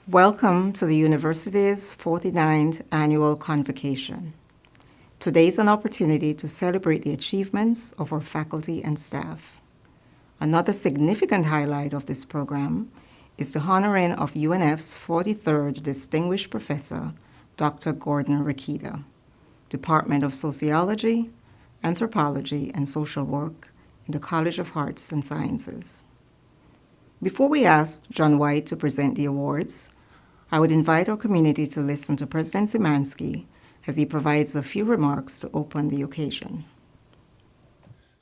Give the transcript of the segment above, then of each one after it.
Welcome to the university's 49th Annual Convocation. Today is an opportunity to celebrate the achievements of our faculty and staff. Another significant highlight of this program is the honoring of UNF's 43rd Distinguished Professor, Dr. Gordon Rakita, Department of Sociology, Anthropology, and Social Work in the College of Arts and Sciences. Before we ask John White to present the awards, I would invite our community to listen to President Szymanski as he provides a few remarks to open the occasion.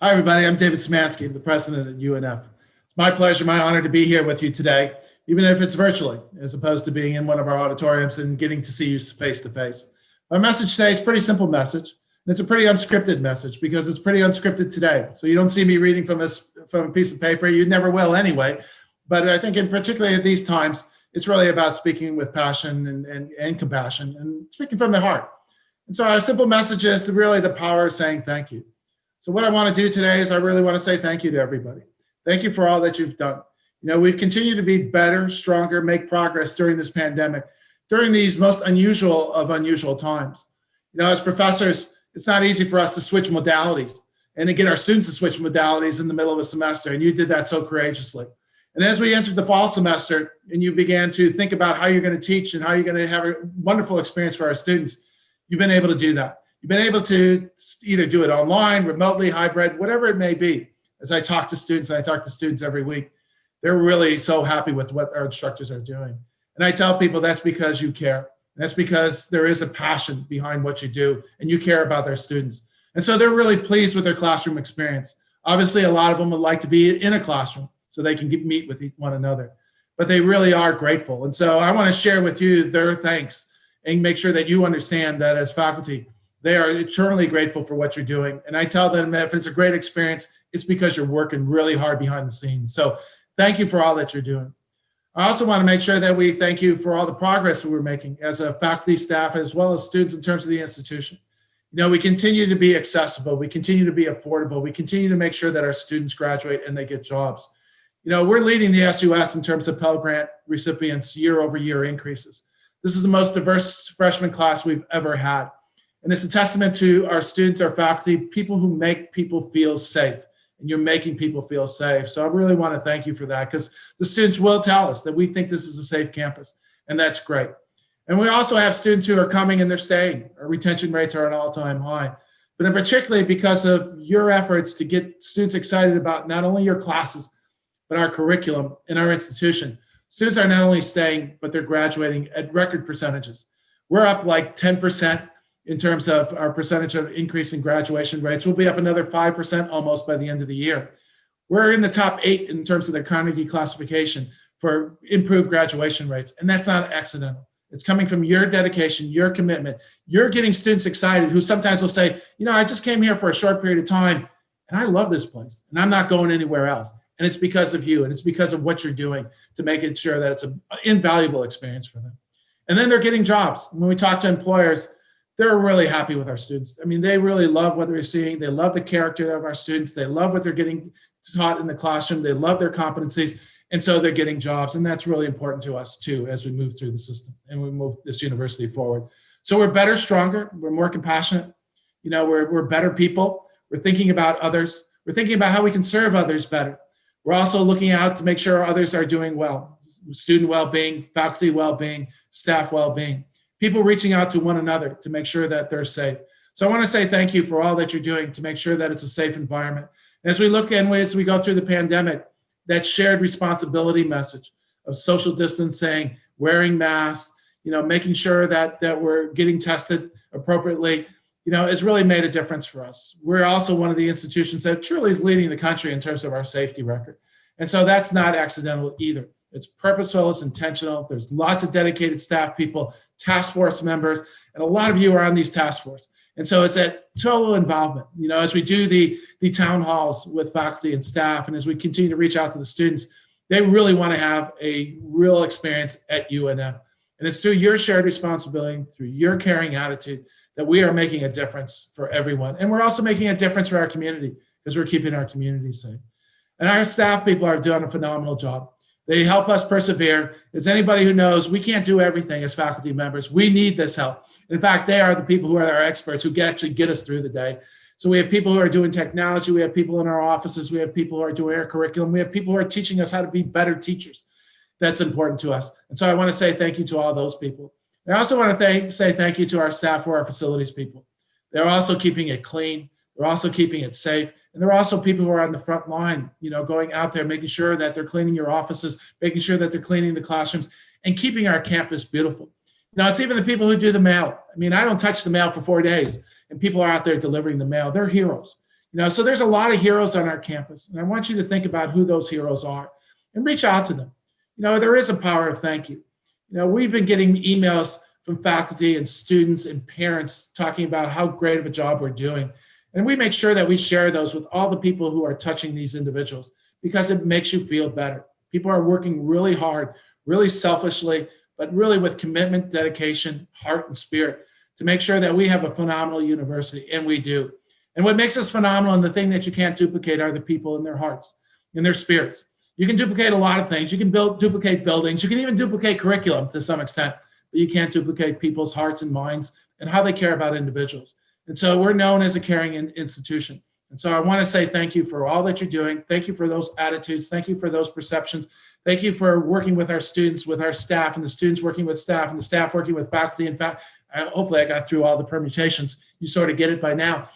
Hi, everybody. I'm David Szymanski. I'm the president at UNF. It's my pleasure, my honor to be here with you today, even if it's virtually, as opposed to being in one of our auditoriums and getting to see you face to face. My message today is a pretty simple message. And it's a pretty unscripted message because it's pretty unscripted today. So you don't see me reading from a piece of paper. You never will anyway. But I think in particularly at these times, it's really about speaking with passion and compassion and speaking from the heart. And so our simple message is really the power of saying thank you. So what I want to do today is I really want to say thank you to everybody. Thank you for all that you've done. You know, we've continued to be better, stronger, make progress during this pandemic, during these most unusual of unusual times. You know, as professors, it's not easy for us to switch modalities and to get our students to switch modalities in the middle of a semester. And you did that so courageously. And as we entered the fall semester and you began to think about how you're going to teach and how you're going to have a wonderful experience for our students, you've been able to do that. You've been able to either do it online, remotely, hybrid, whatever it may be. As I talk to students, and I talk to students every week, they're really so happy with what our instructors are doing. And I tell people that's because you care. That's because there is a passion behind what you do and you care about their students. And so they're really pleased with their classroom experience. Obviously, a lot of them would like to be in a classroom so they can meet with one another, but they really are grateful. And so I want to share with you their thanks and make sure that you understand that as faculty, they are eternally grateful for what you're doing. And I tell them that if it's a great experience, it's because you're working really hard behind the scenes. So thank you for all that you're doing. I also want to make sure that we thank you for all the progress we're making as a faculty, staff, as well as students in terms of the institution. You know, we continue to be accessible. We continue to be affordable. We continue to make sure that our students graduate and they get jobs. You know, we're leading the SUS in terms of Pell Grant recipients year-over-year increases. This is the most diverse freshman class we've ever had. And it's a testament to our students, our faculty, people who make people feel safe. And you're making people feel safe. So I really want to thank you for that because the students will tell us that we think this is a safe campus. And that's great. And we also have students who are coming and they're staying. Our retention rates are at an all-time high. But in particularly because of your efforts to get students excited about not only your classes, but our curriculum in our institution. Students are not only staying, but they're graduating at record percentages. We're up like 10% in terms of our percentage of increase in graduation rates. We'll be up another 5% almost by the end of the year. We're in the top 8 in terms of the Carnegie classification for improved graduation rates. And that's not accidental. It's coming from your dedication, your commitment. You're getting students excited who sometimes will say, you know, I just came here for a short period of time and I love this place and I'm not going anywhere else. And it's because of you and it's because of what you're doing to make it sure that it's an invaluable experience for them. And then they're getting jobs. When we talk to employers, they're really happy with our students. I mean, they really love what they're seeing. They love the character of our students. They love what they're getting taught in the classroom. They love their competencies. And so they're getting jobs. And that's really important to us too, as we move through the system and we move this university forward. So we're better, stronger. We're more compassionate. You know, we're better people. We're thinking about others. We're thinking about how we can serve others better. We're also looking out to make sure others are doing well. Student well-being, faculty well-being, staff well-being. People reaching out to one another to make sure that they're safe. So I want to say thank you for all that you're doing to make sure that it's a safe environment. As we look and as we go through the pandemic, that shared responsibility message of social distancing, wearing masks, you know, making sure that we're getting tested appropriately, you know, has really made a difference for us. We're also one of the institutions that truly is leading the country in terms of our safety record. And so that's not accidental either. It's purposeful, it's intentional. There's lots of dedicated staff people, task force members, and a lot of you are on these task force. And so it's a total involvement, you know, as we do the town halls with faculty and staff, and as we continue to reach out to the students, they really want to have a real experience at UNF. And it's through your shared responsibility, through your caring attitude, that we are making a difference for everyone. And we're also making a difference for our community because we're keeping our community safe. And our staff people are doing a phenomenal job. They help us persevere. As anybody who knows, we can't do everything as faculty members. We need this help. In fact, they are the people who are our experts who actually get us through the day. So we have people who are doing technology. We have people in our offices. We have people who are doing our curriculum. We have people who are teaching us how to be better teachers. That's important to us. And so I want to say thank you to all those people. I also want to say thank you to our staff who are our facilities people. They're also keeping it clean. They're also keeping it safe. And there are also people who are on the front line, going out there, making sure that they're cleaning your offices, making sure that they're cleaning the classrooms, and keeping our campus beautiful. It's even the people who do the mail. I don't touch the mail for 4 days, and people are out there delivering the mail. They're heroes. So there's a lot of heroes on our campus, and I want you to think about who those heroes are and reach out to them. There is a power of thank you. We've been getting emails from faculty and students and parents talking about how great of a job we're doing. And we make sure that we share those with all the people who are touching these individuals because it makes you feel better. People are working really hard, really selfishly, but really with commitment, dedication, heart, and spirit to make sure that we have a phenomenal university, and we do. And what makes us phenomenal and the thing that you can't duplicate are the people in their hearts, in their spirits. You can duplicate a lot of things. You can duplicate buildings. You can even duplicate curriculum to some extent, but you can't duplicate people's hearts and minds and how they care about individuals. And so we're known as a caring institution. And so I want to say thank you for all that you're doing. Thank you for those attitudes. Thank you for those perceptions. Thank you for working with our students, with our staff, and the students working with staff, and the staff working with faculty. In fact, hopefully I got through all the permutations. You sort of get it by now.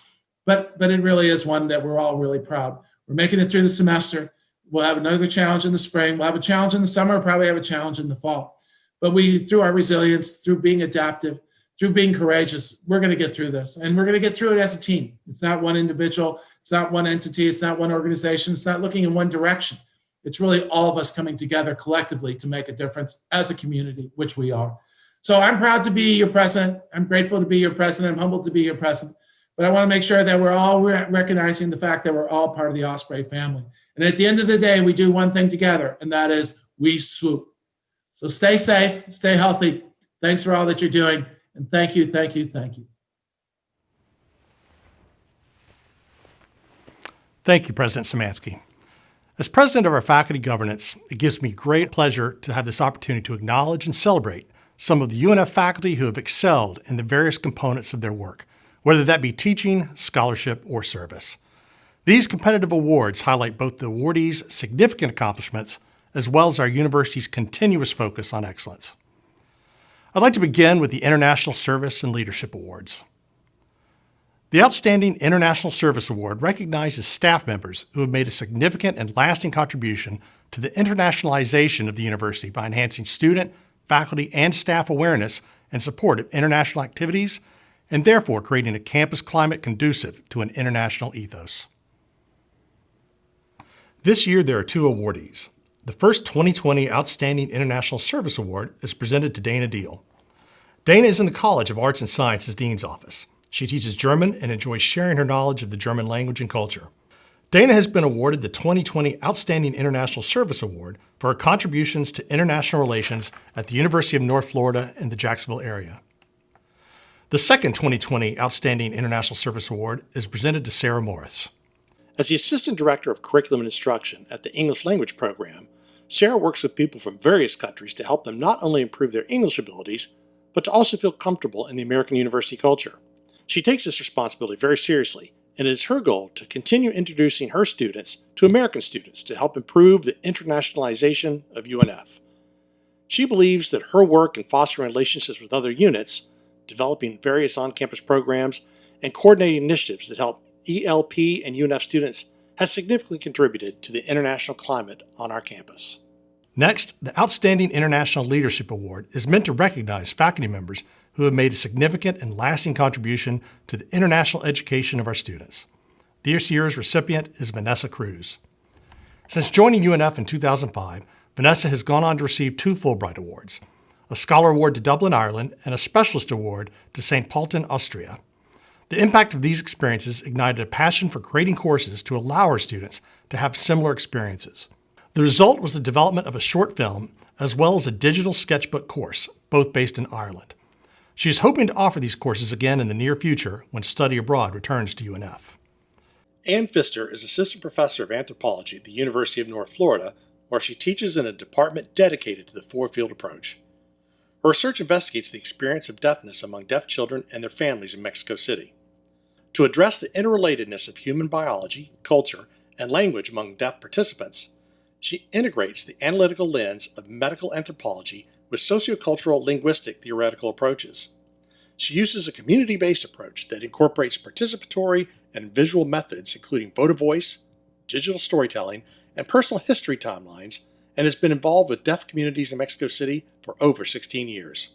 But it really is one that we're all really proud. We're making it through the semester. We'll have another challenge in the spring. We'll have a challenge in the summer. We'll probably have a challenge in the fall. But through our resilience, through being adaptive, through being courageous, we're going to get through this. And we're going to get through it as a team. It's not one individual. It's not one entity. It's not one organization. It's not looking in one direction. It's really all of us coming together collectively to make a difference as a community, which we are. So I'm proud to be your president. I'm grateful to be your president. I'm humbled to be your president. But I want to make sure that we're all recognizing the fact that we're all part of the Osprey family. And at the end of the day, we do one thing together, and that is we swoop. So stay safe, stay healthy. Thanks for all that you're doing. And thank you, thank you, thank you. Thank you, President Szymanski. As president of our faculty governance, it gives me great pleasure to have this opportunity to acknowledge and celebrate some of the UNF faculty who have excelled in the various components of their work, whether that be teaching, scholarship, or service. These competitive awards highlight both the awardees' significant accomplishments as well as our university's continuous focus on excellence. I'd like to begin with the International Service and Leadership Awards. The Outstanding International Service Award recognizes staff members who have made a significant and lasting contribution to the internationalization of the university by enhancing student, faculty, and staff awareness and support of international activities, and therefore creating a campus climate conducive to an international ethos. This year, there are two awardees. The first 2020 Outstanding International Service Award is presented to Dana Deal. Dana is in the College of Arts and Sciences Dean's Office. She teaches German and enjoys sharing her knowledge of the German language and culture. Dana has been awarded the 2020 Outstanding International Service Award for her contributions to international relations at the University of North Florida and the Jacksonville area. The second 2020 Outstanding International Service Award is presented to Sarah Morris. As the Assistant Director of Curriculum and Instruction at the English Language Program, Sarah works with people from various countries to help them not only improve their English abilities, but to also feel comfortable in the American university culture. She takes this responsibility very seriously, and it is her goal to continue introducing her students to American students to help improve the internationalization of UNF. She believes that her work in fostering relationships with other units, developing various on-campus programs, and coordinating initiatives that help ELP and UNF students has significantly contributed to the international climate on our campus. Next, the Outstanding International Leadership Award is meant to recognize faculty members who have made a significant and lasting contribution to the international education of our students. This year's recipient is Vanessa Cruz. Since joining UNF in 2005, Vanessa has gone on to receive 2 Fulbright Awards, a Scholar Award to Dublin, Ireland, and a Specialist Award to St. Pölten, Austria. The impact of these experiences ignited a passion for creating courses to allow our students to have similar experiences. The result was the development of a short film as well as a digital sketchbook course, both based in Ireland. She is hoping to offer these courses again in the near future when study abroad returns to UNF. Ann Pfister is Assistant Professor of Anthropology at the University of North Florida, where she teaches in a department dedicated to the four-field approach. Her research investigates the experience of deafness among deaf children and their families in Mexico City. To address the interrelatedness of human biology, culture, and language among deaf participants, she integrates the analytical lens of medical anthropology with sociocultural linguistic theoretical approaches. She uses a community-based approach that incorporates participatory and visual methods including photo voice, digital storytelling, and personal history timelines, and has been involved with deaf communities in Mexico City for over 16 years.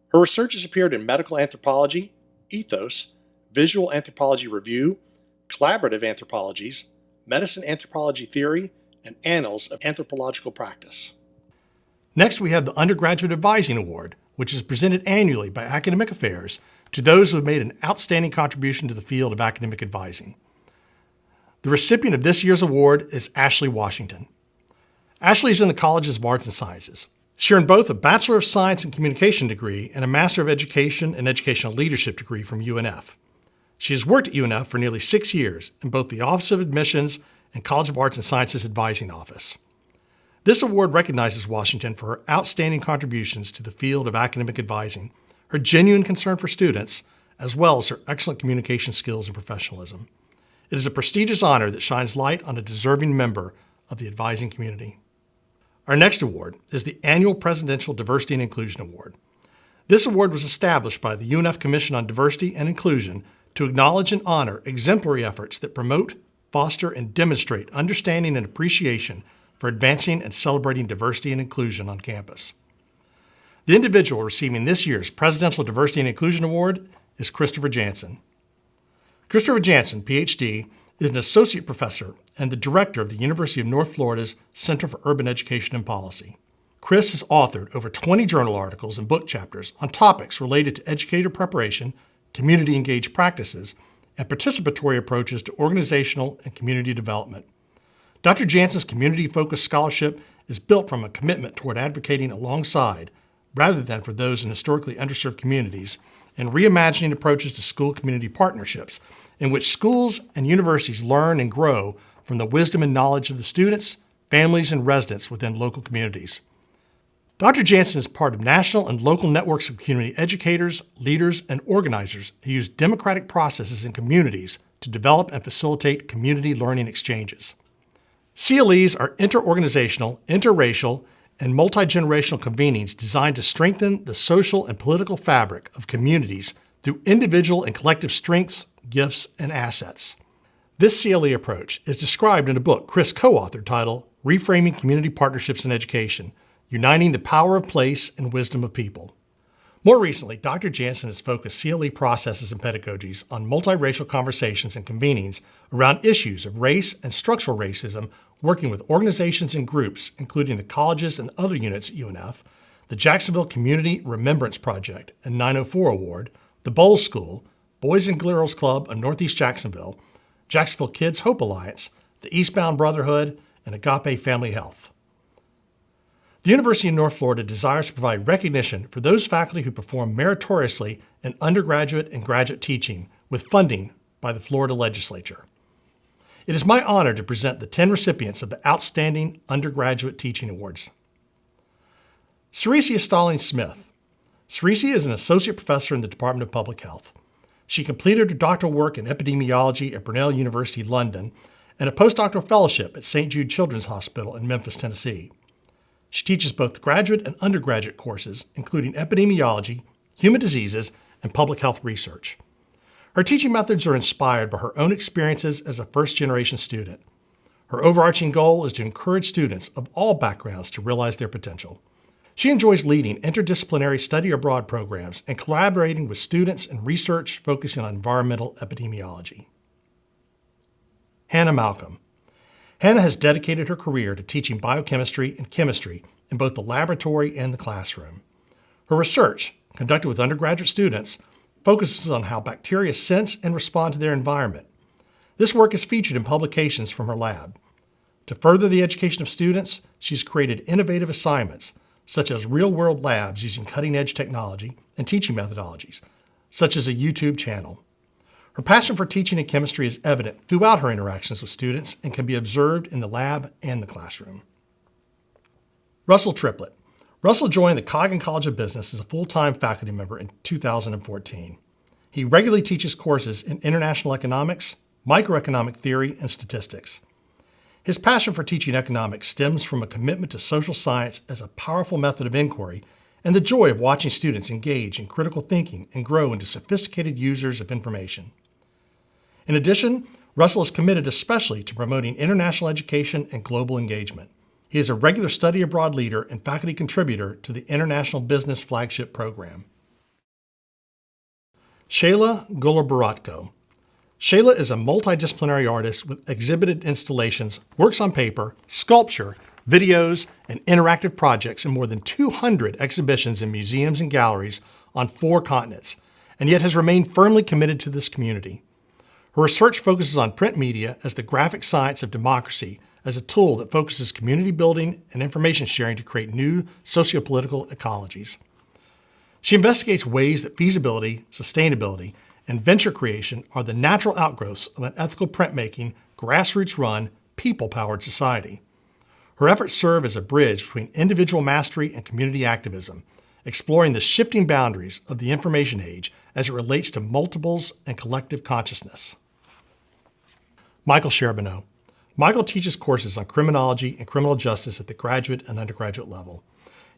Her research has appeared in Medical Anthropology, Ethos, Visual Anthropology Review, Collaborative Anthropologies, Medicine Anthropology Theory, and Annals of Anthropological Practice. Next, we have the Undergraduate Advising Award, which is presented annually by Academic Affairs to those who have made an outstanding contribution to the field of academic advising. The recipient of this year's award is Ashley Washington. Ashley is in the Colleges of Arts and Sciences. She earned both a Bachelor of Science in Communication degree and a Master of Education and Educational Leadership degree from UNF. She has worked at UNF for nearly 6 years in both the Office of Admissions and College of Arts and Sciences Advising Office. This award recognizes Washington for her outstanding contributions to the field of academic advising, her genuine concern for students, as well as her excellent communication skills and professionalism. It is a prestigious honor that shines light on a deserving member of the advising community. Our next award is the annual Presidential Diversity and Inclusion Award. This award was established by the UNF Commission on Diversity and Inclusion to acknowledge and honor exemplary efforts that promote, foster, and demonstrate understanding and appreciation for advancing and celebrating diversity and inclusion on campus. The individual receiving this year's Presidential Diversity and Inclusion Award is Christopher Jansen. Christopher Jansen, PhD, is an associate professor and the director of the University of North Florida's Center for Urban Education and Policy. Chris has authored over 20 journal articles and book chapters on topics related to educator preparation, community-engaged practices, and participatory approaches to organizational and community development. Dr. Jansen's community-focused scholarship is built from a commitment toward advocating alongside, rather than for those in historically underserved communities, and reimagining approaches to school-community partnerships in which schools and universities learn and grow from the wisdom and knowledge of the students, families, and residents within local communities. Dr. Jansen is part of national and local networks of community educators, leaders, and organizers who use democratic processes in communities to develop and facilitate community learning exchanges. CLEs are interorganizational, interracial, and multi-generational convenings designed to strengthen the social and political fabric of communities through individual and collective strengths, gifts, and assets. This CLE approach is described in a book Chris co-authored titled Reframing Community Partnerships in Education, Uniting the Power of Place and Wisdom of People. More recently, Dr. Jansen has focused CLE processes and pedagogies on multiracial conversations and convenings around issues of race and structural racism, working with organizations and groups, including the colleges and other units at UNF, the Jacksonville Community Remembrance Project and 904 Award, the Bowles School, Boys and Girls Club of Northeast Jacksonville, Jacksonville Kids Hope Alliance, the Eastbound Brotherhood, and Agape Family Health. The University of North Florida desires to provide recognition for those faculty who perform meritoriously in undergraduate and graduate teaching with funding by the Florida Legislature. It is my honor to present the 10 recipients of the Outstanding Undergraduate Teaching Awards. Ceresia Stallings-Smith. Ceresia is an associate professor in the Department of Public Health. She completed her doctoral work in epidemiology at Brunel University, London, and a postdoctoral fellowship at St. Jude Children's Hospital in Memphis, Tennessee. She teaches both graduate and undergraduate courses, including epidemiology, human diseases, and public health research. Her teaching methods are inspired by her own experiences as a first-generation student. Her overarching goal is to encourage students of all backgrounds to realize their potential. She enjoys leading interdisciplinary study abroad programs and collaborating with students in research focusing on environmental epidemiology. Hannah Malcolm. Hannah has dedicated her career to teaching biochemistry and chemistry in both the laboratory and the classroom. Her research, conducted with undergraduate students, focuses on how bacteria sense and respond to their environment. This work is featured in publications from her lab. To further the education of students, she's created innovative assignments, such as real-world labs using cutting-edge technology and teaching methodologies, such as a YouTube channel. Her passion for teaching and chemistry is evident throughout her interactions with students and can be observed in the lab and the classroom. Russell Triplett. Russell joined the Coggin College of Business as a full-time faculty member in 2014. He regularly teaches courses in international economics, microeconomic theory, and statistics. His passion for teaching economics stems from a commitment to social science as a powerful method of inquiry and the joy of watching students engage in critical thinking and grow into sophisticated users of information. In addition, Russell is committed especially to promoting international education and global engagement. He is a regular study abroad leader and faculty contributor to the International Business Flagship Program. Shayla Golobaratko. Shayla is a multidisciplinary artist with exhibited installations, works on paper, sculpture, videos, and interactive projects in more than 200 exhibitions in museums and galleries on 4 continents, and yet has remained firmly committed to this community. Her research focuses on print media as the graphic science of democracy as a tool that focuses community building and information sharing to create new sociopolitical ecologies. She investigates ways that feasibility, sustainability, and venture creation are the natural outgrowths of an ethical printmaking, grassroots-run, people-powered society. Her efforts serve as a bridge between individual mastery and community activism, exploring the shifting boundaries of the information age as it relates to multiples and collective consciousness. Michael Charbonneau. Michael teaches courses on criminology and criminal justice at the graduate and undergraduate level.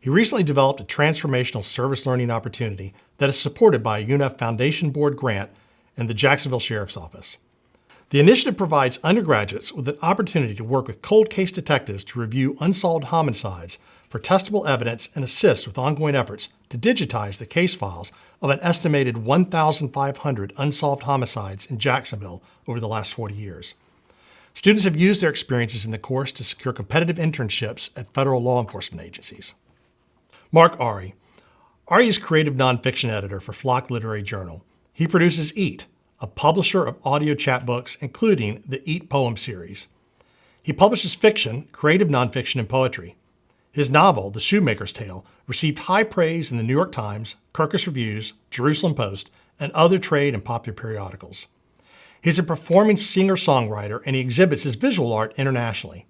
He recently developed a transformational service learning opportunity that is supported by a UNF Foundation Board grant and the Jacksonville Sheriff's Office. The initiative provides undergraduates with an opportunity to work with cold case detectives to review unsolved homicides for testable evidence and assist with ongoing efforts to digitize the case files of an estimated 1,500 unsolved homicides in Jacksonville over the last 40 years. Students have used their experiences in the course to secure competitive internships at federal law enforcement agencies. Mark Ari. Ari is creative nonfiction editor for Flock Literary Journal. He produces Eat, a publisher of audio chapbooks, including the Eat poem series. He publishes fiction, creative nonfiction, and poetry. His novel, The Shoemaker's Tale, received high praise in the New York Times, Kirkus Reviews, Jerusalem Post, and other trade and popular periodicals. He's a performing singer-songwriter, and he exhibits his visual art internationally.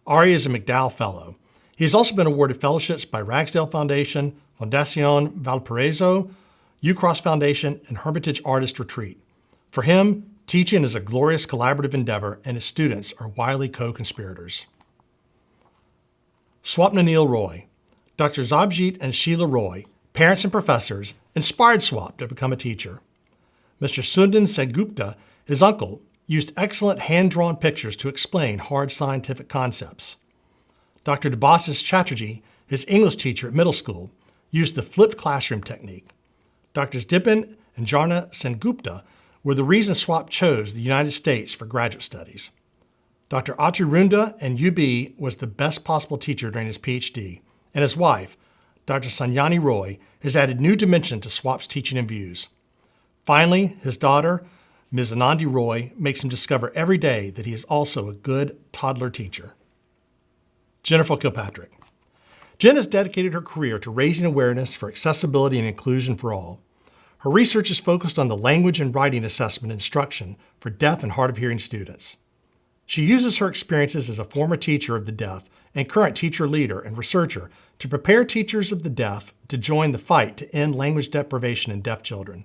Ari is a MacDowell Fellow. He has also been awarded fellowships by Ragsdale Foundation, Fundación Valparaiso, UCross Foundation, and Hermitage Artist Retreat. For him, teaching is a glorious collaborative endeavor, and his students are wily co-conspirators. Swapnanil Roy. Dr. Zabjit and Sheila Roy, parents and professors, inspired Swap to become a teacher. Mr. Sundan Sengupta, his uncle, used excellent hand-drawn pictures to explain hard scientific concepts. Dr. Debasis Chatterjee, his English teacher at middle school, used the flipped classroom technique. Drs. Dipin and Jarna Sengupta were the reason Swap chose the United States for graduate studies. Dr. Aturunda and UB was the best possible teacher during his PhD, and his wife, Dr. Sanyani Roy, has added new dimension to Swap's teaching and views. Finally, his daughter, Ms. Anandi Roy, makes him discover every day that he is also a good toddler teacher. Jennifer Kilpatrick. Jen has dedicated her career to raising awareness for accessibility and inclusion for all. Her research is focused on the language and writing assessment instruction for deaf and hard of hearing students. She uses her experiences as a former teacher of the deaf and current teacher leader and researcher to prepare teachers of the deaf to join the fight to end language deprivation in deaf children.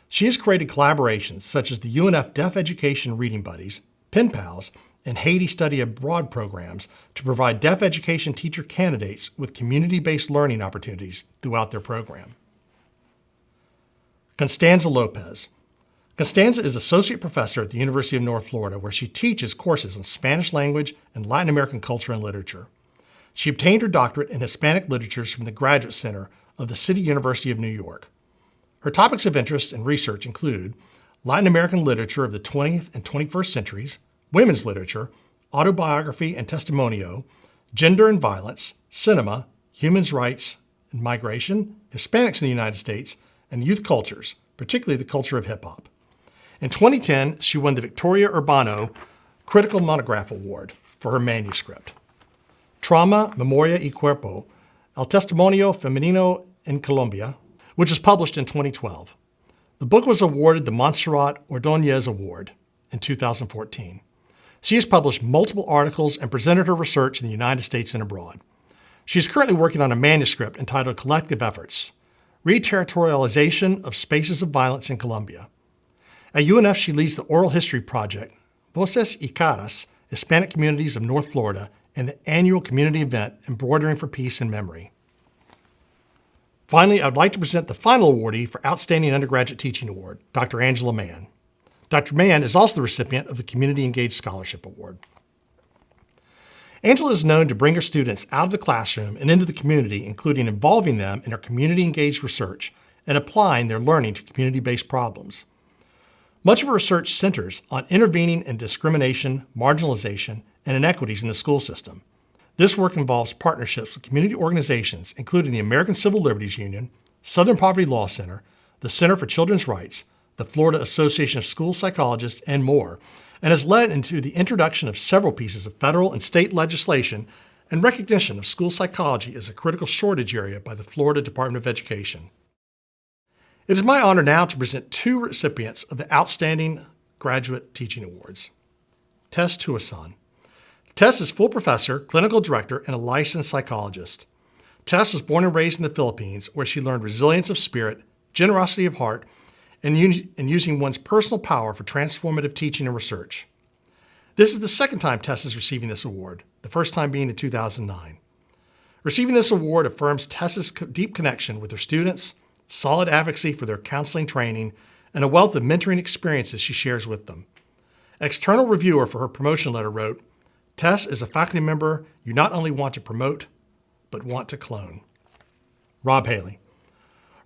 She has created collaborations such as the UNF Deaf Education Reading Buddies, Pen Pals, and Haiti Study Abroad programs to provide deaf education teacher candidates with community-based learning opportunities throughout their program. Constanza Lopez. Constanza is associate professor at the University of North Florida, where she teaches courses in Spanish language and Latin American culture and literature. She obtained her doctorate in Hispanic literatures from the Graduate Center of the City University of New York. Her topics of interest and research include Latin American literature of the 20th and 21st centuries, women's literature, autobiography and testimonio, gender and violence, cinema, human rights and migration, Hispanics in the United States, and youth cultures, particularly the culture of hip-hop. In 2010, she won the Victoria Urbano Critical Monograph Award for her manuscript. Trauma, Memoria y Cuerpo, El Testimonio Femenino en Colombia, which was published in 2012. The book was awarded the Montserrat Ordóñez Award in 2014. She has published multiple articles and presented her research in the United States and abroad. She is currently working on a manuscript entitled Collective Efforts, Reterritorialization of Spaces of Violence in Colombia. At UNF, she leads the oral history project, Voces y Caras, Hispanic Communities of North Florida, and the annual community event, Embroidering for Peace and Memory. Finally, I would like to present the final awardee for Outstanding Undergraduate Teaching Award, Dr. Angela Mann. Dr. Mann is also the recipient of the Community Engaged Scholarship Award. Angela is known to bring her students out of the classroom and into the community, including involving them in her community-engaged research and applying their learning to community-based problems. Much of her research centers on intervening in discrimination, marginalization, and inequities in the school system. This work involves partnerships with community organizations, including the American Civil Liberties Union, Southern Poverty Law Center, the Center for Children's Rights, the Florida Association of School Psychologists, and more, and has led into the introduction of several pieces of federal and state legislation and recognition of school psychology as a critical shortage area by the Florida Department of Education. It is my honor now to present two recipients of the Outstanding Graduate Teaching Awards. Tess Tuason. Tess is full professor, clinical director, and a licensed psychologist. Tess was born and raised in the Philippines, where she learned resilience of spirit, generosity of heart, and using one's personal power for transformative teaching and research. This is the second time Tess is receiving this award, the first time being in 2009. Receiving this award affirms Tess's deep connection with her students, solid advocacy for their counseling training, and a wealth of mentoring experiences she shares with them. External reviewer for her promotion letter wrote, "Tess is a faculty member you not only want to promote, but want to clone." Rob Haley.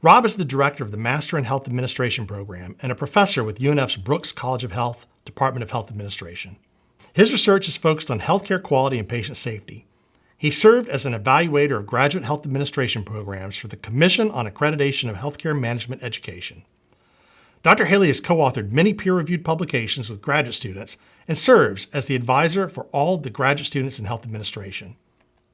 Rob is the director of the Master in Health Administration program and a professor with UNF's Brooks College of Health, Department of Health Administration. His research is focused on healthcare quality and patient safety. He served as an evaluator of graduate health administration programs for the Commission on Accreditation of Healthcare Management Education. Dr. Haley has co-authored many peer-reviewed publications with graduate students and serves as the advisor for all the graduate students in health administration.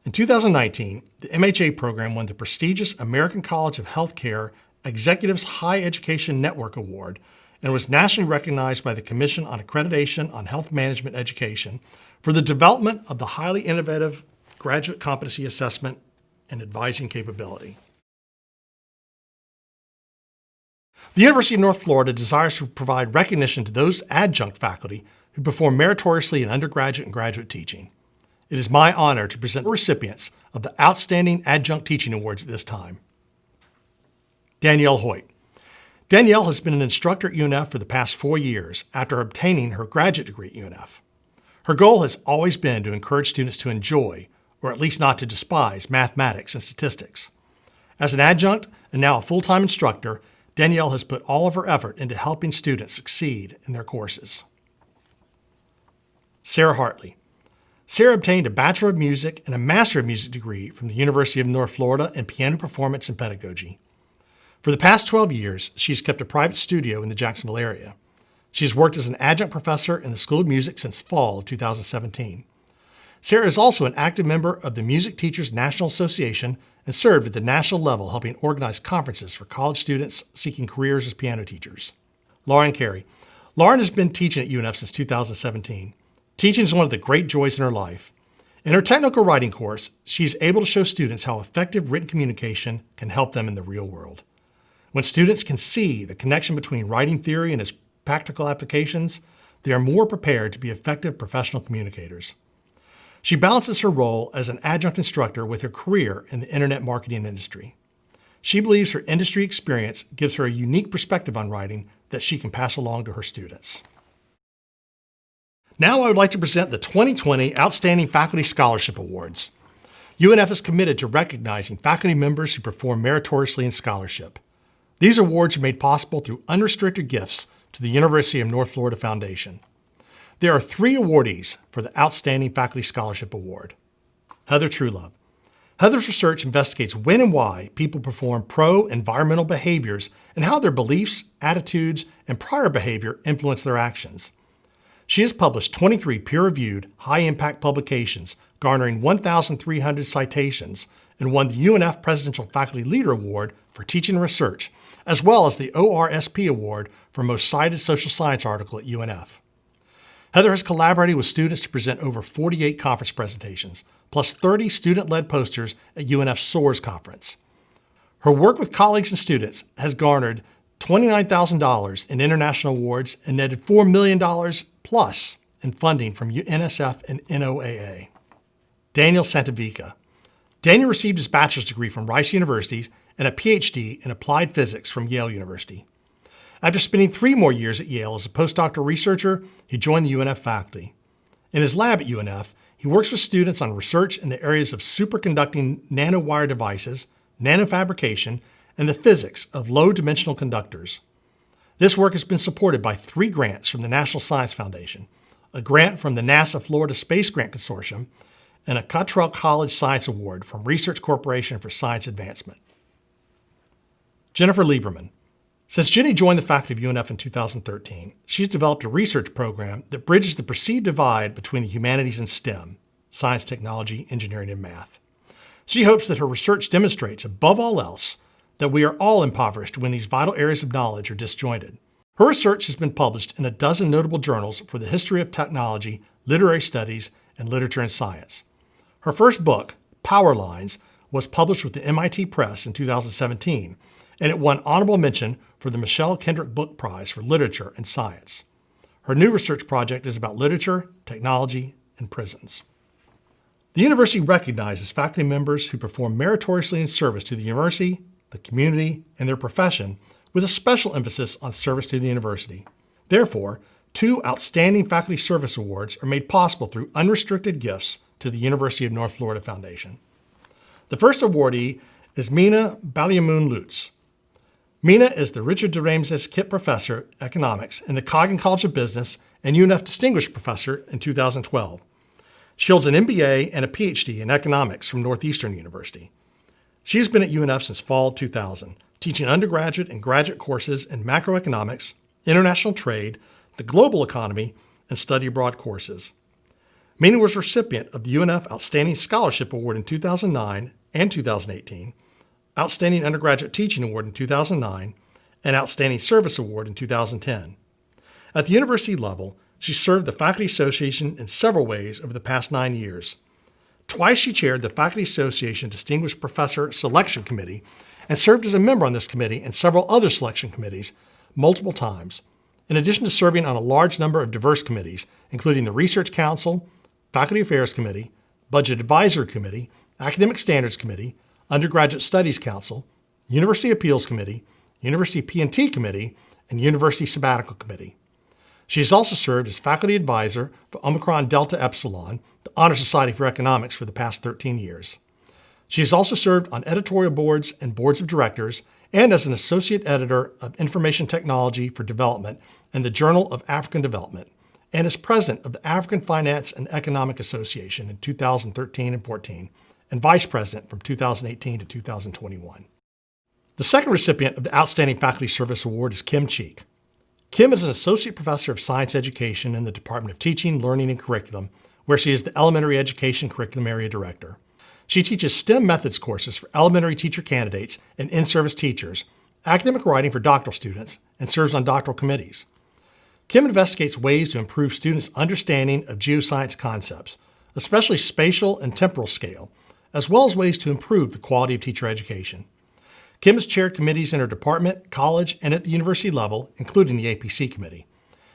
In 2019, the MHA program won the prestigious American College of Healthcare Executives High Education Network Award and was nationally recognized by the Commission on Accreditation on Health Management Education for the development of the highly innovative graduate competency assessment and advising capability. The University of North Florida desires to provide recognition to those adjunct faculty who perform meritoriously in undergraduate and graduate teaching. It is my honor to present the recipients of the Outstanding Adjunct Teaching Awards at this time. Danielle Hoyt. Danielle has been an instructor at UNF for the past 4 years after obtaining her graduate degree at UNF. Her goal has always been to encourage students to enjoy, or at least not to despise, mathematics and statistics. As an adjunct and now a full-time instructor, Danielle has put all of her effort into helping students succeed in their courses. Sarah Hartley. Sarah obtained a Bachelor of Music and a Master of Music degree from the University of North Florida in piano performance and pedagogy. For the past 12 years, she's kept a private studio in the Jacksonville area. She's worked as an adjunct professor in the School of Music since fall of 2017. Sarah is also an active member of the Music Teachers National Association and served at the national level helping organize conferences for college students seeking careers as piano teachers. Lauren Carey. Lauren has been teaching at UNF since 2017. Teaching is one of the great joys in her life. In her technical writing course, she is able to show students how effective written communication can help them in the real world. When students can see the connection between writing theory and its practical applications, they are more prepared to be effective professional communicators. She balances her role as an adjunct instructor with her career in the internet marketing industry. She believes her industry experience gives her a unique perspective on writing that she can pass along to her students. Now I would like to present the 2020 Outstanding Faculty Scholarship Awards. UNF is committed to recognizing faculty members who perform meritoriously in scholarship. These awards are made possible through unrestricted gifts to the University of North Florida Foundation. There are 3 awardees for the Outstanding Faculty Scholarship Award. Heather Truelove. Heather's research investigates when and why people perform pro-environmental behaviors and how their beliefs, attitudes, and prior behavior influence their actions. She has published 23 peer-reviewed, high-impact publications, garnering 1,300 citations, and won the UNF Presidential Faculty Leader Award for Teaching and Research, as well as the ORSP Award for Most Cited Social Science Article at UNF. Heather has collaborated with students to present over 48 conference presentations, plus 30 student-led posters at UNF's SOARS conference. Her work with colleagues and students has garnered $29,000 in international awards and netted $4 million plus in funding from NSF and NOAA. Daniel Santavica. Daniel received his bachelor's degree from Rice University and a PhD in applied physics from Yale University. After spending 3 more years at Yale as a postdoctoral researcher, he joined the UNF faculty. In his lab at UNF, he works with students on research in the areas of superconducting nanowire devices, nanofabrication, and the physics of low-dimensional conductors. This work has been supported by 3 grants from the National Science Foundation, a grant from the NASA Florida Space Grant Consortium, and a Cottrell College Science Award from Research Corporation for Science Advancement. Jennifer Lieberman. Since Jenny joined the faculty of UNF in 2013, she's developed a research program that bridges the perceived divide between the humanities and STEM, science, technology, engineering, and math. She hopes that her research demonstrates, above all else, that we are all impoverished when these vital areas of knowledge are disjointed. Her research has been published in a dozen notable journals for the history of technology, literary studies, and literature and science. Her first book, Power Lines, was published with the MIT Press in 2017, and it won honorable mention for the Michelle Kendrick Book Prize for Literature and Science. Her new research project is about literature, technology, and prisons. The university recognizes faculty members who perform meritoriously in service to the university, the community, and their profession, with a special emphasis on service to the university. Therefore, 2 Outstanding Faculty Service Awards are made possible through unrestricted gifts to the University of North Florida Foundation. The first awardee is Mina Balyamun Lutz. Mina is the Richard de Ramses Kipp Professor of Economics in the Coggin College of Business and UNF Distinguished Professor in 2012. She holds an MBA and a PhD in economics from Northeastern University. She has been at UNF since fall 2000, teaching undergraduate and graduate courses in macroeconomics, international trade, the global economy, and study abroad courses. Mina was recipient of the UNF Outstanding Scholarship Award in 2009 and 2018, Outstanding Undergraduate Teaching Award in 2009, and Outstanding Service Award in 2010. At the university level, she served the Faculty Association in several ways over the past 9 years. Twice she chaired the Faculty Association Distinguished Professor Selection Committee and served as a member on this committee and several other selection committees multiple times, in addition to serving on a large number of diverse committees, including the Research Council, Faculty Affairs Committee, Budget Advisory Committee, Academic Standards Committee, Undergraduate Studies Council, University Appeals Committee, University P&T Committee, and University Sabbatical Committee. She has also served as faculty advisor for Omicron Delta Epsilon, the Honor Society for Economics, for the past 13 years. She has also served on editorial boards and boards of directors and as an associate editor of Information Technology for Development and the Journal of African Development, and as president of the African Finance and Economic Association in 2013 and 14, and vice president from 2018 to 2021. The second recipient of the Outstanding Faculty Service Award is Kim Cheek. Kim is an associate professor of science education in the Department of Teaching, Learning, and Curriculum, where she is the elementary education curriculum area director. She teaches STEM methods courses for elementary teacher candidates and in-service teachers, academic writing for doctoral students, and serves on doctoral committees. Kim investigates ways to improve students' understanding of geoscience concepts, especially spatial and temporal scale, as well as ways to improve the quality of teacher education. Kim has chaired committees in her department, college, and at the university level, including the APC committee.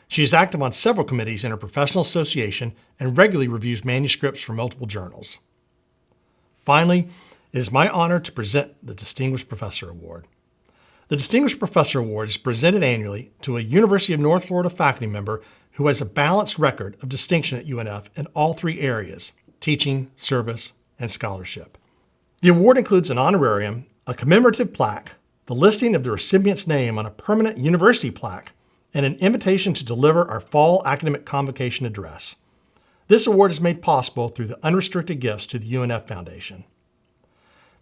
She is active on several committees in her professional association and regularly reviews manuscripts for multiple journals. Finally, it is my honor to present the Distinguished Professor Award. The Distinguished Professor Award is presented annually to a University of North Florida faculty member who has a balanced record of distinction at UNF in all 3 areas: teaching, service, and scholarship. The award includes an honorarium, a commemorative plaque, the listing of the recipient's name on a permanent university plaque, and an invitation to deliver our fall academic convocation address. This award is made possible through the unrestricted gifts to the UNF Foundation.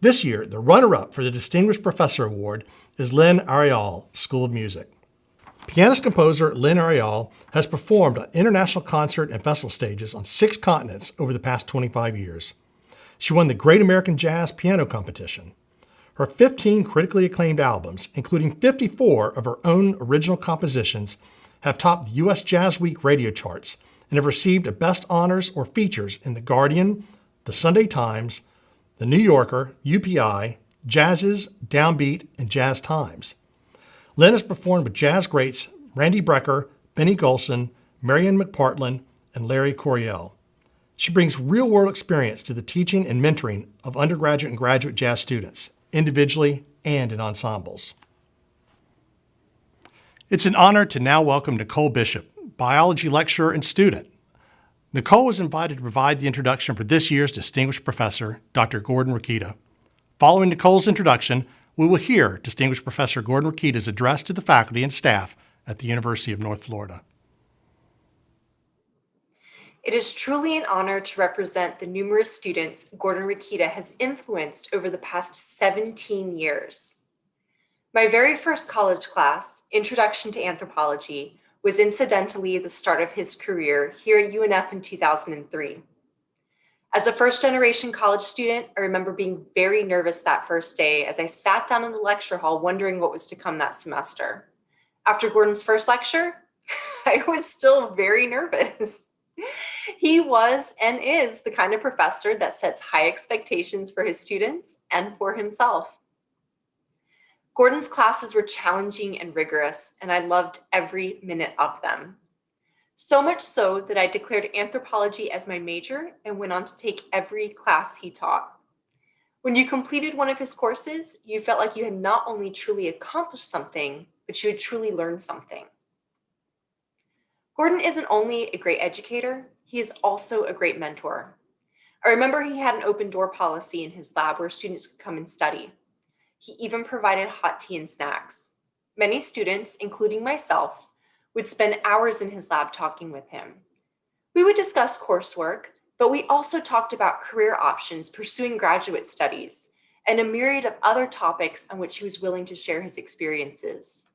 This year, the runner-up for the Distinguished Professor Award is Lynn Arial, School of Music. Pianist-composer Lynn Arial has performed on international concert and festival stages on 6 continents over the past 25 years. She won the Great American Jazz Piano Competition. Her 15 critically acclaimed albums, including 54 of her own original compositions, have topped the U.S. Jazz Week radio charts and have received a Best Honors or Features in The Guardian, The Sunday Times, The New Yorker, UPI, Jazz's, Downbeat, and Jazz Times. Lynn has performed with jazz greats Randy Brecker, Benny Golson, Marian McPartland, and Larry Coryell. She brings real-world experience to the teaching and mentoring of undergraduate and graduate jazz students, individually and in ensembles. It's an honor to now welcome Nicole Bishop, biology lecturer and student. Nicole was invited to provide the introduction for this year's distinguished professor, Dr. Gordon Rokita. Following Nicole's introduction, we will hear Distinguished Professor Gordon Rokita's address to the faculty and staff at the University of North Florida. It is truly an honor to represent the numerous students Gordon Rokita has influenced over the past 17 years. My very first college class, Introduction to Anthropology, was incidentally the start of his career here at UNF in 2003. As a first-generation college student, I remember being very nervous that first day as I sat down in the lecture hall wondering what was to come that semester. After Gordon's first lecture, I was still very nervous. He was and is the kind of professor that sets high expectations for his students and for himself. Gordon's classes were challenging and rigorous, and I loved every minute of them. So much so that I declared anthropology as my major and went on to take every class he taught. When you completed one of his courses, you felt like you had not only truly accomplished something, but you had truly learned something. Gordon isn't only a great educator, he is also a great mentor. I remember he had an open door policy in his lab where students could come and study. He even provided hot tea and snacks. Many students, including myself, would spend hours in his lab talking with him. We would discuss coursework, but we also talked about career options, pursuing graduate studies, and a myriad of other topics on which he was willing to share his experiences.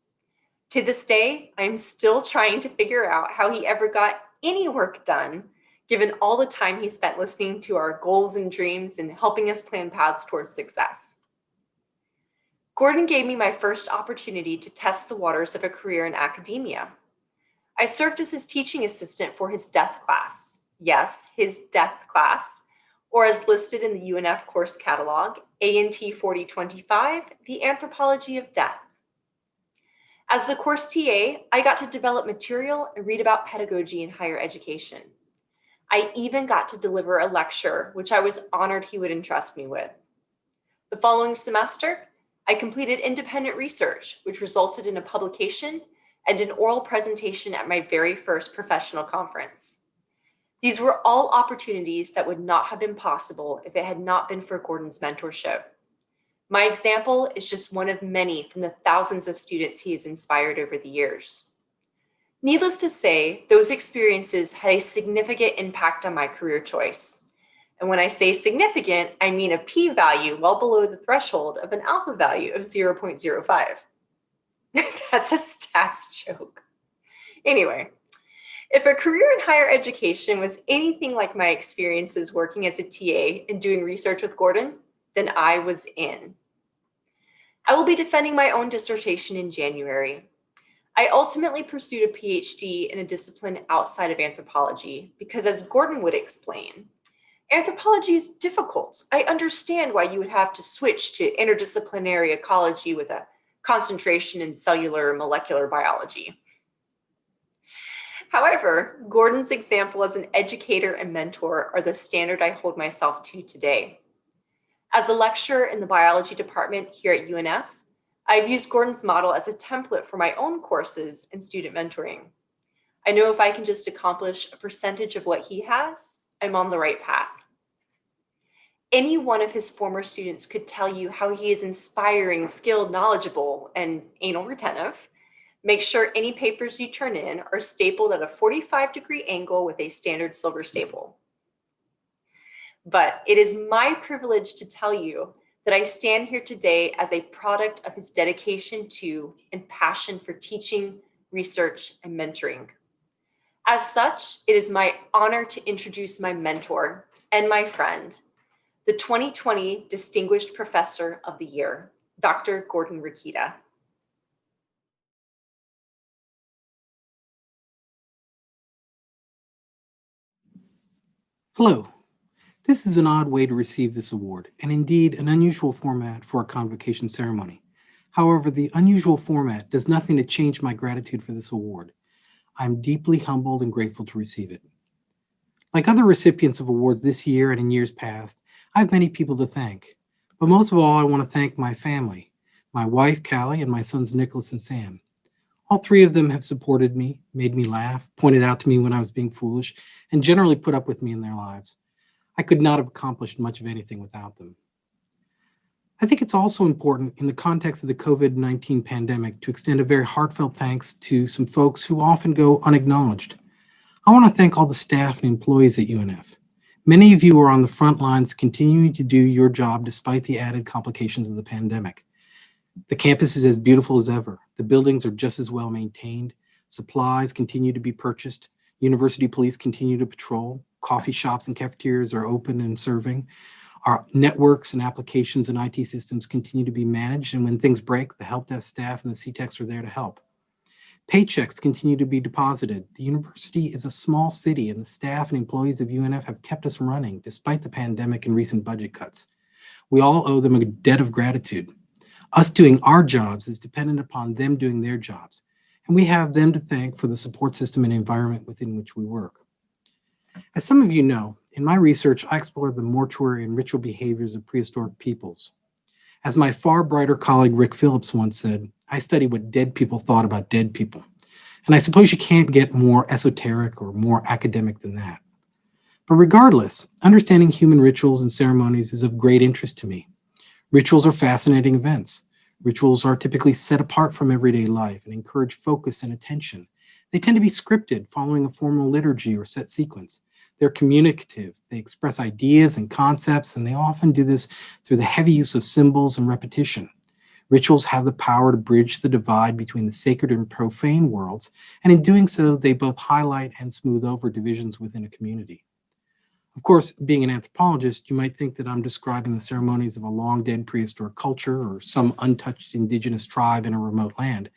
To this day, I'm still trying to figure out how he ever got any work done, given all the time he spent listening to our goals and dreams and helping us plan paths towards success. Gordon gave me my first opportunity to test the waters of a career in academia. I served as his teaching assistant for his death class. Yes, his death class, or as listed in the UNF course catalog, ANT 4025, The Anthropology of Death. As the course TA, I got to develop material and read about pedagogy in higher education. I even got to deliver a lecture, which I was honored he would entrust me with. The following semester, I completed independent research, which resulted in a publication and an oral presentation at my very first professional conference. These were all opportunities that would not have been possible if it had not been for Gordon's mentorship. My example is just one of many from the thousands of students he has inspired over the years. Needless to say, those experiences had a significant impact on my career choice. And when I say significant, I mean a p-value well below the threshold of an alpha value of 0.05. That's a stats joke. Anyway, if a career in higher education was anything like my experiences working as a TA and doing research with Gordon, then I was in. I will be defending my own dissertation in January. I ultimately pursued a PhD in a discipline outside of anthropology because, as Gordon would explain, anthropology is difficult. I understand why you would have to switch to interdisciplinary ecology with a concentration in cellular and molecular biology. However, Gordon's example as an educator and mentor are the standard I hold myself to today. As a lecturer in the biology department here at UNF, I've used Gordon's model as a template for my own courses and student mentoring. I know if I can just accomplish a percentage of what he has, I'm on the right path. Any one of his former students could tell you how he is inspiring, skilled, knowledgeable, and anal retentive. Make sure any papers you turn in are stapled at a 45-degree angle with a standard silver staple. But it is my privilege to tell you that I stand here today as a product of his dedication to and passion for teaching, research, and mentoring. As such, it is my honor to introduce my mentor and my friend, the 2020 Distinguished Professor of the Year, Dr. Gordon Rikita. Hello. This is an odd way to receive this award, and indeed an unusual format for a convocation ceremony. However, the unusual format does nothing to change my gratitude for this award. I'm deeply humbled and grateful to receive it. Like other recipients of awards this year and in years past, I have many people to thank. But most of all, I want to thank my family, my wife, Callie, and my sons, Nicholas and Sam. All three of them have supported me, made me laugh, pointed out to me when I was being foolish, and generally put up with me in their lives. I could not have accomplished much of anything without them. I think it's also important in the context of the COVID-19 pandemic to extend a very heartfelt thanks to some folks who often go unacknowledged. I want to thank all the staff and employees at UNF. Many of you are on the front lines continuing to do your job despite the added complications of the pandemic. The campus is as beautiful as ever. The buildings are just as well maintained. Supplies continue to be purchased. University police continue to patrol. Coffee shops and cafeterias are open and serving. Our networks and applications and IT systems continue to be managed. And when things break, the help desk staff and the CTECs are there to help. Paychecks continue to be deposited. The university is a small city, and the staff and employees of UNF have kept us running despite the pandemic and recent budget cuts. We all owe them a debt of gratitude. Us doing our jobs is dependent upon them doing their jobs, and we have them to thank for the support system and environment within which we work. As some of you know, in my research, I explore the mortuary and ritual behaviors of prehistoric peoples. As my far brighter colleague Rick Phillips once said, I study what dead people thought about dead people. And I suppose you can't get more esoteric or more academic than that. But regardless, understanding human rituals and ceremonies is of great interest to me. Rituals are fascinating events. Rituals are typically set apart from everyday life and encourage focus and attention. They tend to be scripted, following a formal liturgy or set sequence. They're communicative. They express ideas and concepts, and they often do this through the heavy use of symbols and repetition. Rituals have the power to bridge the divide between the sacred and profane worlds, and in doing so, they both highlight and smooth over divisions within a community. Of course, being an anthropologist, you might think that I'm describing the ceremonies of a long-dead prehistoric culture or some untouched indigenous tribe in a remote land.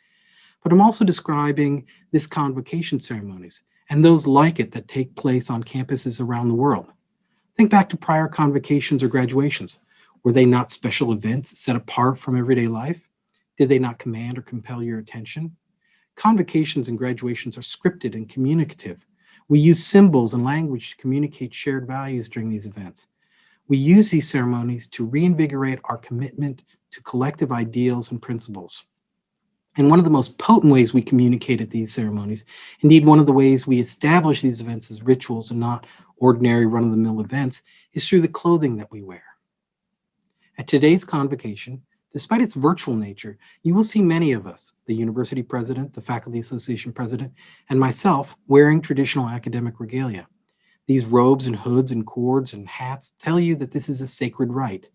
But I'm also describing this convocation ceremonies and those like it that take place on campuses around the world. Think back to prior convocations or graduations. Were they not special events set apart from everyday life? Did they not command or compel your attention? Convocations and graduations are scripted and communicative. We use symbols and language to communicate shared values during these events. We use these ceremonies to reinvigorate our commitment to collective ideals and principles. And one of the most potent ways we communicate at these ceremonies, indeed one of the ways we establish these events as rituals and not ordinary run-of-the-mill events, is through the clothing that we wear. At today's convocation, despite its virtual nature, you will see many of us, the university president, the faculty association president, and myself, wearing traditional academic regalia. These robes and hoods and cords and hats tell you that this is a sacred rite.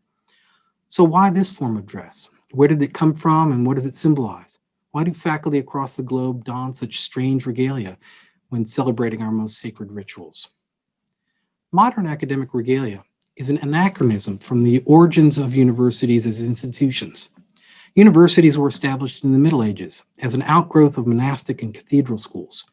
So why this form of dress? Where did it come from and what does it symbolize? Why do faculty across the globe don such strange regalia when celebrating our most sacred rituals? Modern academic regalia is an anachronism from the origins of universities as institutions. Universities were established in the Middle Ages as an outgrowth of monastic and cathedral schools.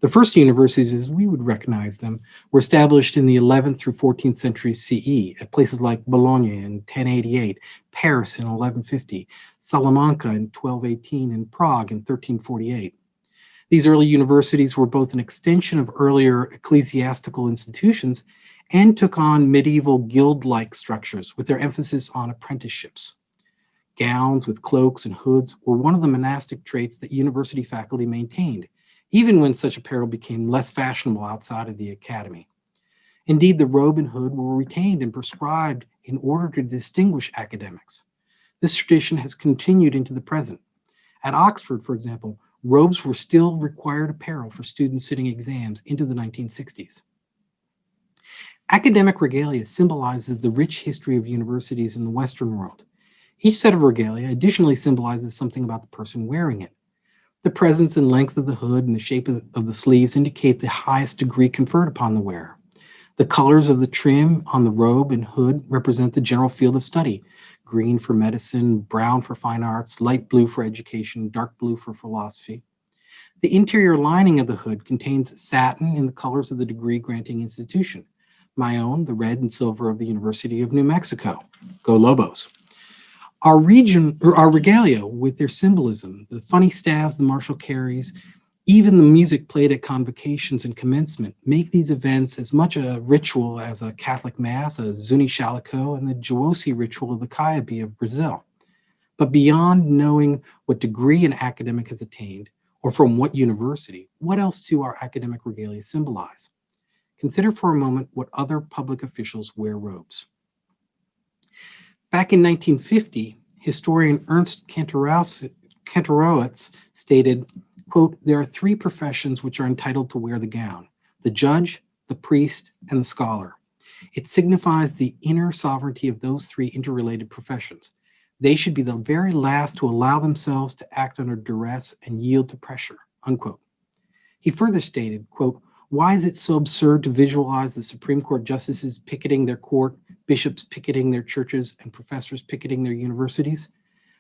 The first universities, as we would recognize them, were established in the 11th through 14th centuries CE at places like Bologna in 1088, Paris in 1150, Salamanca in 1218, and Prague in 1348. These early universities were both an extension of earlier ecclesiastical institutions and took on medieval guild-like structures with their emphasis on apprenticeships. Gowns with cloaks and hoods were one of the monastic traits that university faculty maintained, even when such apparel became less fashionable outside of the academy. Indeed, the robe and hood were retained and prescribed in order to distinguish academics. This tradition has continued into the present. At Oxford, for example, robes were still required apparel for students sitting exams into the 1960s. Academic regalia symbolizes the rich history of universities in the Western world. Each set of regalia additionally symbolizes something about the person wearing it. The presence and length of the hood and the shape of the sleeves indicate the highest degree conferred upon the wearer. The colors of the trim on the robe and hood represent the general field of study. green for medicine, brown for fine arts, light blue for education, dark blue for philosophy. The interior lining of the hood contains satin in the colors of the degree-granting institution. My own, the red and silver of the University of New Mexico. Go Lobos. Our regalia with their symbolism, the funny staves the marshal carries, even the music played at convocations and commencement make these events as much a ritual as a Catholic Mass, a Zuni Shalico, and the Jowosi ritual of the Caiabe of Brazil. But beyond knowing what degree an academic has attained, or from what university, what else do our academic regalia symbolize? Consider for a moment what other public officials wear robes. Back in 1950, historian Ernst Kantorowicz stated, quote, "There are three professions which are entitled to wear the gown: the judge, the priest, and the scholar. It signifies the inner sovereignty of those three interrelated professions. They should be the very last to allow themselves to act under duress and yield to pressure," unquote. He further stated, quote, "Why is it so absurd to visualize the Supreme Court justices picketing their court, bishops picketing their churches, and professors picketing their universities?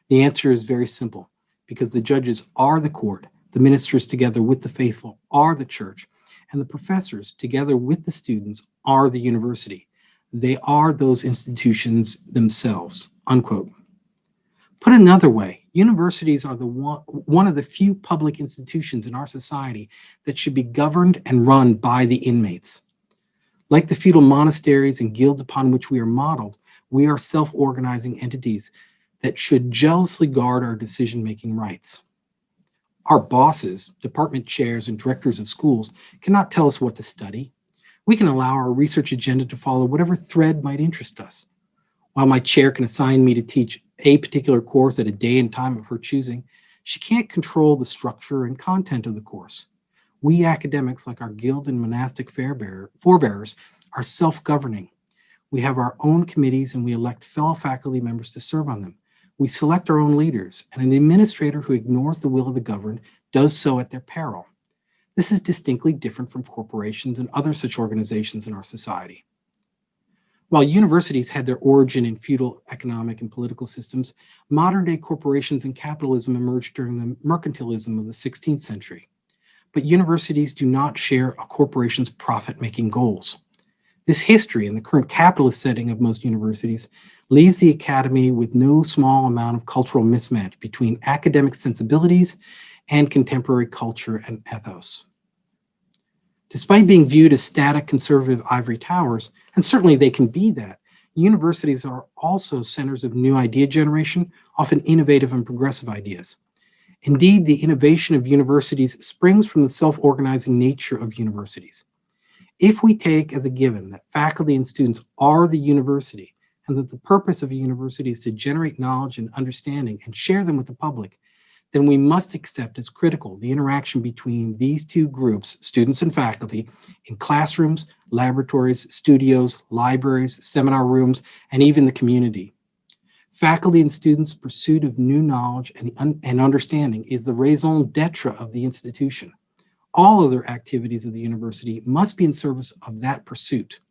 The answer is very simple. Because the judges are the court, the ministers together with the faithful are the church, and the professors together with the students are the university. They are those institutions themselves," unquote. Put another way, universities are one of the few public institutions in our society that should be governed and run by the inmates. Like the feudal monasteries and guilds upon which we are modeled, we are self-organizing entities that should jealously guard our decision-making rights. Our bosses, department chairs, and directors of schools cannot tell us what to study. We can allow our research agenda to follow whatever thread might interest us. While my chair can assign me to teach a particular course at a day and time of her choosing, she can't control the structure and content of the course. We academics, like our guild and monastic forebearers, are self-governing. We have our own committees and we elect fellow faculty members to serve on them. We select our own leaders, and an administrator who ignores the will of the governed does so at their peril. This is distinctly different from corporations and other such organizations in our society. While universities had their origin in feudal economic and political systems, modern-day corporations and capitalism emerged during the mercantilism of the 16th century. But universities do not share a corporation's profit-making goals. This history and the current capitalist setting of most universities leaves the academy with no small amount of cultural mismatch between academic sensibilities and contemporary culture and ethos. Despite being viewed as static conservative ivory towers, and certainly they can be that, universities are also centers of new idea generation, often innovative and progressive ideas. Indeed, the innovation of universities springs from the self-organizing nature of universities. If we take as a given that faculty and students are the university, and that the purpose of a university is to generate knowledge and understanding and share them with the public, then we must accept as critical the interaction between these two groups, students and faculty, in classrooms, laboratories, studios, libraries, seminar rooms, and even the community. Faculty and students' pursuit of new knowledge and understanding is the raison d'etre of the institution. All other activities of the university must be in service of that pursuit.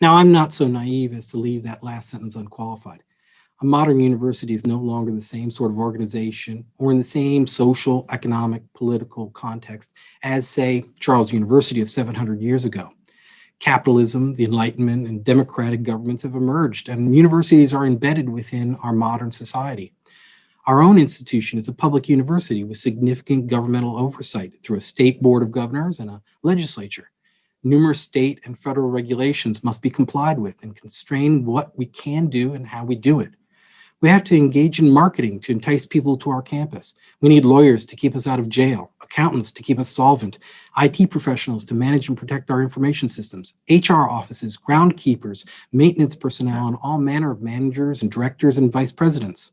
Now, I'm not so naive as to leave that last sentence unqualified. A modern university is no longer the same sort of organization or in the same social, economic, political context as, say, Charles University of 700 years ago. Capitalism, the Enlightenment, and democratic governments have emerged, and universities are embedded within our modern society. Our own institution is a public university with significant governmental oversight through a state board of governors and a legislature. Numerous state and federal regulations must be complied with and constrain what we can do and how we do it. We have to engage in marketing to entice people to our campus. We need lawyers to keep us out of jail, accountants to keep us solvent, IT professionals to manage and protect our information systems, HR offices, groundkeepers, maintenance personnel, and all manner of managers and directors and vice presidents.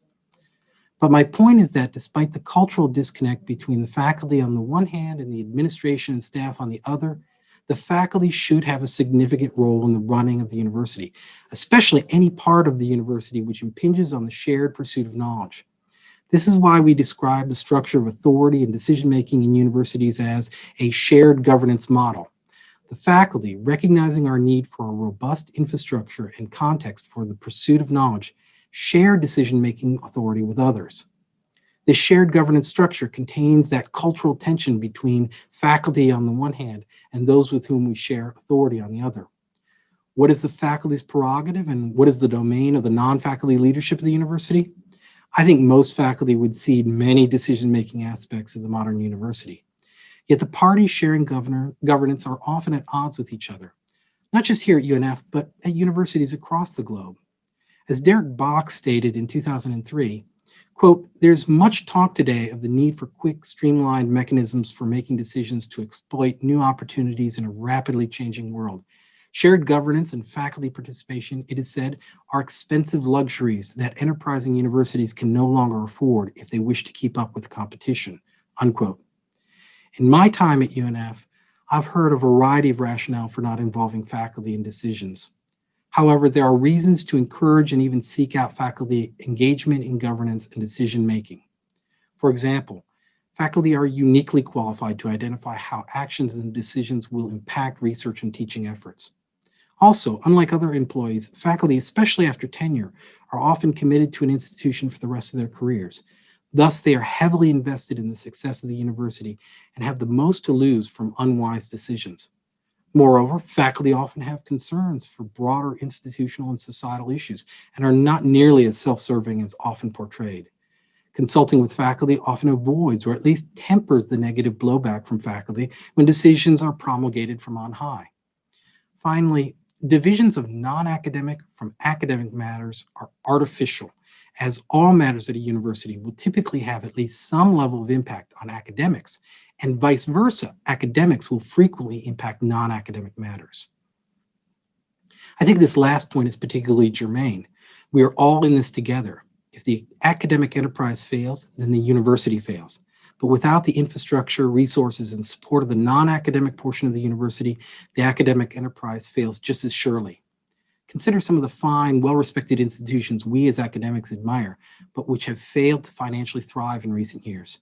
But my point is that despite the cultural disconnect between the faculty on the one hand and the administration and staff on the other, the faculty should have a significant role in the running of the university, especially any part of the university which impinges on the shared pursuit of knowledge. This is why we describe the structure of authority and decision-making in universities as a shared governance model. The faculty, recognizing our need for a robust infrastructure and context for the pursuit of knowledge, share decision-making authority with others. This shared governance structure contains that cultural tension between faculty on the one hand and those with whom we share authority on the other. What is the faculty's prerogative and what is the domain of the non-faculty leadership of the university? I think most faculty would cede many decision-making aspects of the modern university. Yet the parties sharing governance are often at odds with each other, not just here at UNF, but at universities across the globe. As Derek Bach stated in 2003, quote, "There's much talk today of the need for quick, streamlined mechanisms for making decisions to exploit new opportunities in a rapidly changing world. Shared governance and faculty participation, it is said, are expensive luxuries that enterprising universities can no longer afford if they wish to keep up with the competition," unquote. In my time at UNF, I've heard a variety of rationale for not involving faculty in decisions. However, there are reasons to encourage and even seek out faculty engagement in governance and decision-making. For example, faculty are uniquely qualified to identify how actions and decisions will impact research and teaching efforts. Also, unlike other employees, faculty, especially after tenure, are often committed to an institution for the rest of their careers. Thus, they are heavily invested in the success of the university and have the most to lose from unwise decisions. Moreover, faculty often have concerns for broader institutional and societal issues and are not nearly as self-serving as often portrayed. Consulting with faculty often avoids or at least tempers the negative blowback from faculty when decisions are promulgated from on high. Finally, divisions of non-academic from academic matters are artificial, as all matters at a university will typically have at least some level of impact on academics, and vice versa, academics will frequently impact non-academic matters. I think this last point is particularly germane. We are all in this together. If the academic enterprise fails, then the university fails. But without the infrastructure, resources, and support of the non-academic portion of the university, the academic enterprise fails just as surely. Consider some of the fine, well-respected institutions we as academics admire, but which have failed to financially thrive in recent years.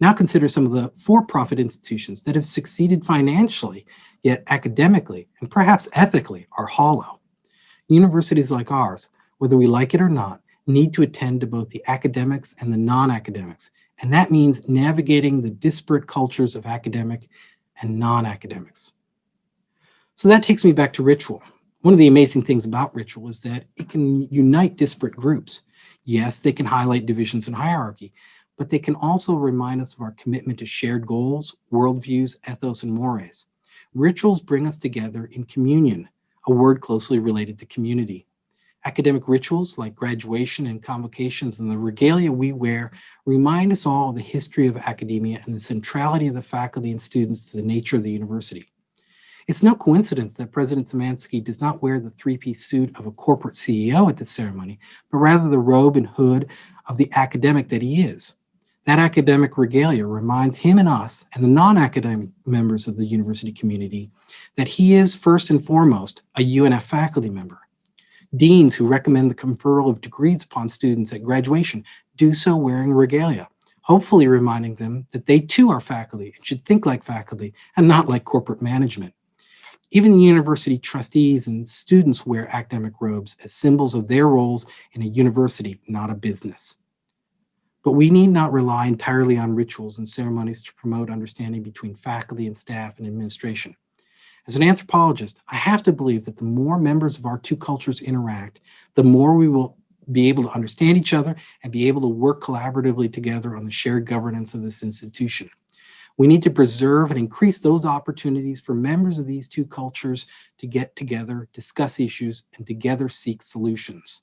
Now consider some of the for-profit institutions that have succeeded financially, yet academically and perhaps ethically are hollow. Universities like ours, whether we like it or not, need to attend to both the academics and the non-academics, and that means navigating the disparate cultures of academic and non-academics. So that takes me back to ritual. One of the amazing things about ritual is that it can unite disparate groups. Yes, they can highlight divisions and hierarchy, but they can also remind us of our commitment to shared goals, worldviews, ethos, and mores. Rituals bring us together in communion, a word closely related to community. Academic rituals like graduation and convocations and the regalia we wear remind us all of the history of academia and the centrality of the faculty and students to the nature of the university. It's no coincidence that President Szymanski does not wear the three-piece suit of a corporate CEO at this ceremony, but rather the robe and hood of the academic that he is. That academic regalia reminds him and us and the non-academic members of the university community that he is first and foremost a UNF faculty member. Deans who recommend the conferral of degrees upon students at graduation do so wearing regalia, hopefully reminding them that they too are faculty and should think like faculty and not like corporate management. Even the university trustees and students wear academic robes as symbols of their roles in a university, not a business. But we need not rely entirely on rituals and ceremonies to promote understanding between faculty and staff and administration. As an anthropologist, I have to believe that the more members of our two cultures interact, the more we will be able to understand each other and be able to work collaboratively together on the shared governance of this institution. We need to preserve and increase those opportunities for members of these two cultures to get together, discuss issues, and together seek solutions.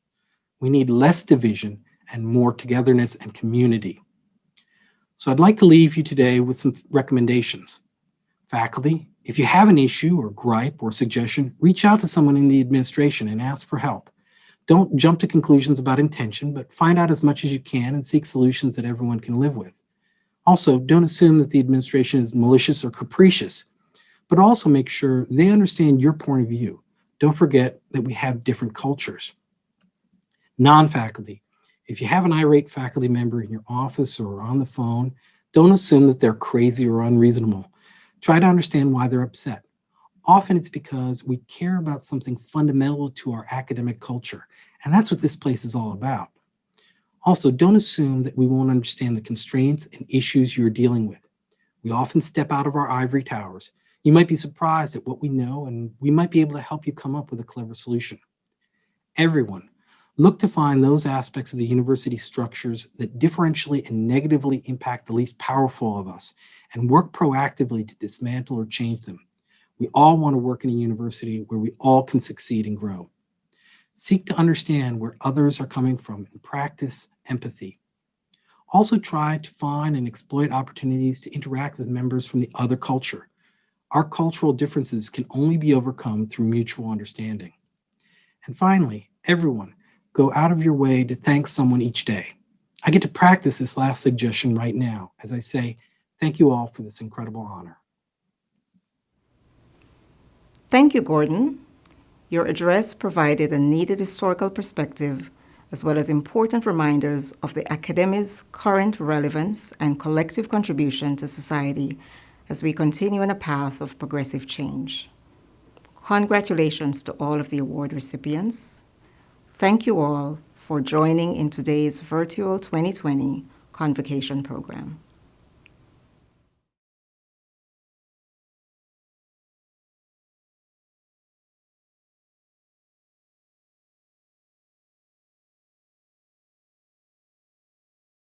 We need less division and more togetherness and community. So I'd like to leave you today with some recommendations. Faculty, if you have an issue or gripe or suggestion, reach out to someone in the administration and ask for help. Don't jump to conclusions about intention, but find out as much as you can and seek solutions that everyone can live with. Also, don't assume that the administration is malicious or capricious, but also make sure they understand your point of view. Don't forget that we have different cultures. Non-faculty, if you have an irate faculty member in your office or on the phone, don't assume that they're crazy or unreasonable. Try to understand why they're upset. Often it's because we care about something fundamental to our academic culture, and that's what this place is all about. Also, don't assume that we won't understand the constraints and issues you're dealing with. We often step out of our ivory towers. You might be surprised at what we know, and we might be able to help you come up with a clever solution. Everyone, look to find those aspects of the university structures that differentially and negatively impact the least powerful of us, and work proactively to dismantle or change them. We all want to work in a university where we all can succeed and grow. Seek to understand where others are coming from and practice empathy. Also try to find and exploit opportunities to interact with members from the other culture. Our cultural differences can only be overcome through mutual understanding. And finally, everyone, go out of your way to thank someone each day. I get to practice this last suggestion right now as I say, thank you all for this incredible honor. Thank you, Gordon. Your address provided a needed historical perspective as well as important reminders of the academy's current relevance and collective contribution to society as we continue on a path of progressive change. Congratulations to all of the award recipients. Thank you all for joining in today's virtual 2020 Convocation program.